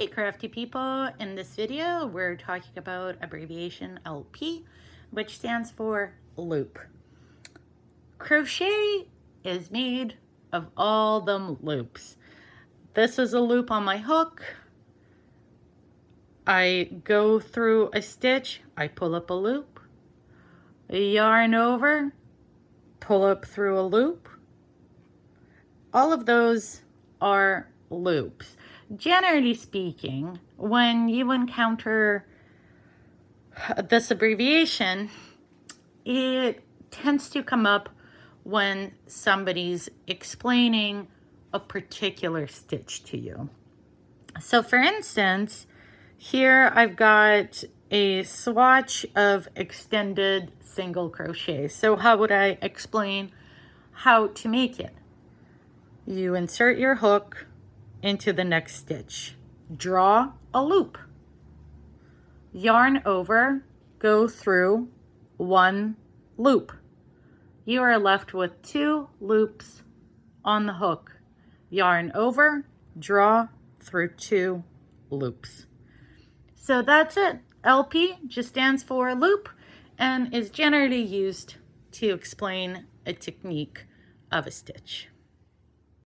Hey crafty people, in this video we're talking about abbreviation LP, which stands for loop. Crochet is made of all them loops. This is a loop on my hook. I go through a stitch, I pull up a loop, yarn over, pull up through a loop. All of those are loops. Generally speaking, when you encounter this abbreviation, it tends to come up when somebody's explaining a particular stitch to you. So for instance, here I've got a swatch of extended single crochet. So how would I explain how to make it? You insert your hook into the next stitch, draw a loop, yarn over, go through one loop. You are left with 2 loops on the hook. Yarn over, draw through 2 loops. So that's it. LP just stands for loop and is generally used to explain a technique of a stitch.